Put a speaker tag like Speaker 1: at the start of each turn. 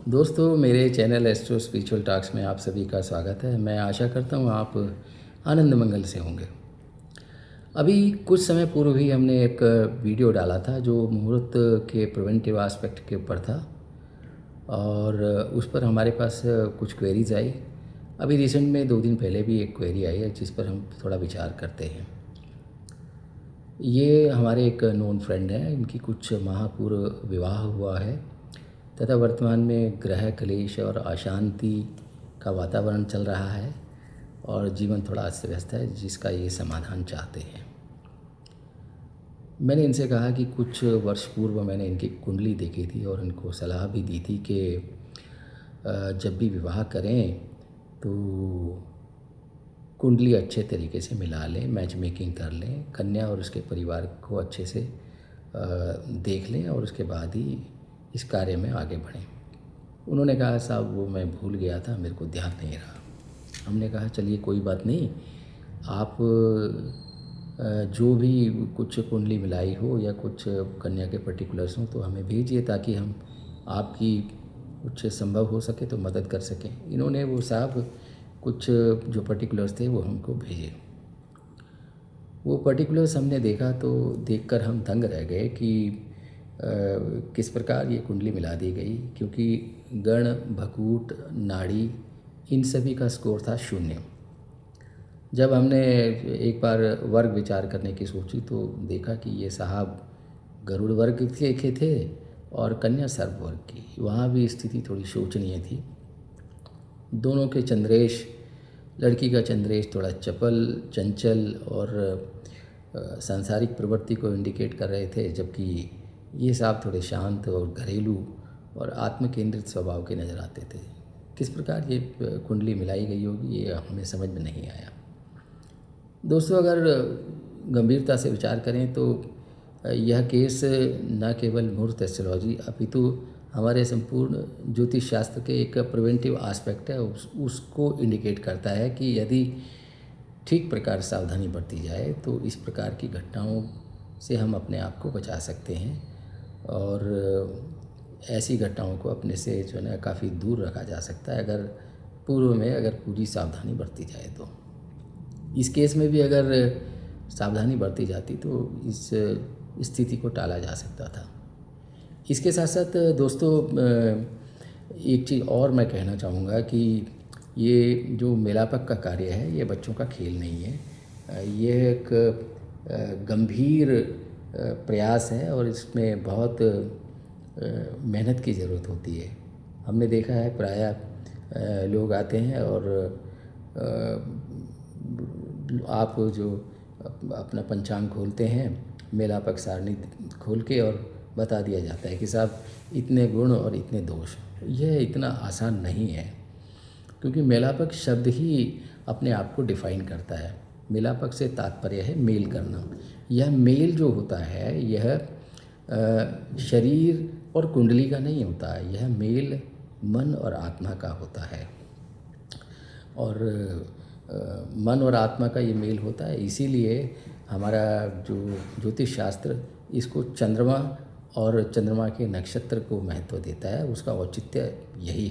Speaker 1: दोस्तों, मेरे channel astro spiritual talks में आप सभी का स्वागत है। मैं आशा करता हूँ आप आनंद मंगल से होंगे। अभी कुछ समय पूर्व ही हमने एक वीडियो डाला था जो मुहूर्त के प्रिवेंटिव एस्पेक्ट के ऊपर था और उस पर हमारे पास कुछ क्वेरीज आई। अभी रिसेंट में 2 दिन पहले भी एक क्वेरी आई है जिस पर हम थोड़ा विचार करते हैं। ये हमारे एक नोन फ्रेंड हैं, इनकी कुछ माह पूर्व विवाह हुआ है तथा वर्तमान में ग्रह क्लेश और अशांति का वातावरण चल रहा है और जीवन थोड़ा अस्त व्यस्त है, जिसका ये समाधान चाहते हैं। मैंने इनसे कहा कि कुछ वर्ष पूर्व मैंने इनकी कुंडली देखी थी और इनको सलाह भी दी थी कि जब भी विवाह करें तो कुंडली अच्छे तरीके से मिला लें, मैच मेकिंग कर लें, कन्या और उसके परिवार को अच्छे से देख लें और उसके बाद ही इस कार्य में आगे बढ़ें। उन्होंने कहा साहब वो मैं भूल गया था, मेरे को ध्यान नहीं रहा। हमने कहा चलिए कोई बात नहीं, आप जो भी कुछ कुंडली मिलाई हो या कुछ कन्या के पर्टिकुलर्स हों तो हमें भेजिए ताकि हम आपकी कुछ संभव हो सके तो मदद कर सकें। इन्होंने वो साहब कुछ जो पर्टिकुलर्स थे वो हमको भेजे। वो पर्टिकुलर्स हमने देखा तो देखकर हम दंग रह गए कि किस प्रकार ये कुंडली मिला दी गई, क्योंकि गण, भकूट, नाड़ी इन सभी का स्कोर था 0। जब हमने एक बार वर्ग विचार करने की सोची तो देखा कि ये साहब गरुड़ वर्ग के थे और कन्या सर्प वर्ग की। वहाँ भी स्थिति थोड़ी शोचनीय थी। दोनों के चंद्रेश, लड़की का चंद्रेश थोड़ा चपल, चंचल और सांसारिक प्रवृत्ति को इंडिकेट कर रहे थे, जबकि ये साहब थोड़े शांत और घरेलू और आत्म केंद्रित स्वभाव के नज़र आते थे। किस प्रकार ये कुंडली मिलाई गई होगी ये हमें समझ में नहीं आया। दोस्तों, अगर गंभीरता से विचार करें तो यह केस न केवल मुहूर्त एस्ट्रोलॉजी अपितु हमारे संपूर्ण ज्योतिष शास्त्र के एक प्रिवेंटिव एस्पेक्ट है, उसको इंडिकेट करता है कि यदि ठीक प्रकार सावधानी बरती जाए तो इस प्रकार की घटनाओं से हम अपने आप को बचा सकते हैं और ऐसी घटनाओं को अपने से जो है ना काफ़ी दूर रखा जा सकता है अगर पूर्व में पूरी सावधानी बरती जाए तो। इस केस में भी अगर सावधानी बरती जाती तो इस स्थिति को टाला जा सकता था। इसके साथ साथ दोस्तों एक चीज़ और मैं कहना चाहूँगा कि ये जो मेलापक का कार्य है ये बच्चों का खेल नहीं है। ये एक गंभीर प्रयास है और इसमें बहुत मेहनत की ज़रूरत होती है। हमने देखा है प्रायः लोग आते हैं और आप जो अपना पंचांग खोलते हैं, मेलापक सारणी खोल के और बता दिया जाता है कि साहब इतने गुण और इतने दोष। यह इतना आसान नहीं है, क्योंकि मेलापक शब्द ही अपने आप को डिफाइन करता है। मेलापक से तात्पर्य है मेल करना। यह मेल जो होता है यह शरीर और कुंडली का नहीं होता है, यह मेल मन और आत्मा का होता है। और मन और आत्मा का ये मेल होता है, इसीलिए हमारा जो ज्योतिष शास्त्र इसको चंद्रमा और चंद्रमा के नक्षत्र को महत्व देता है। उसका औचित्य यही है।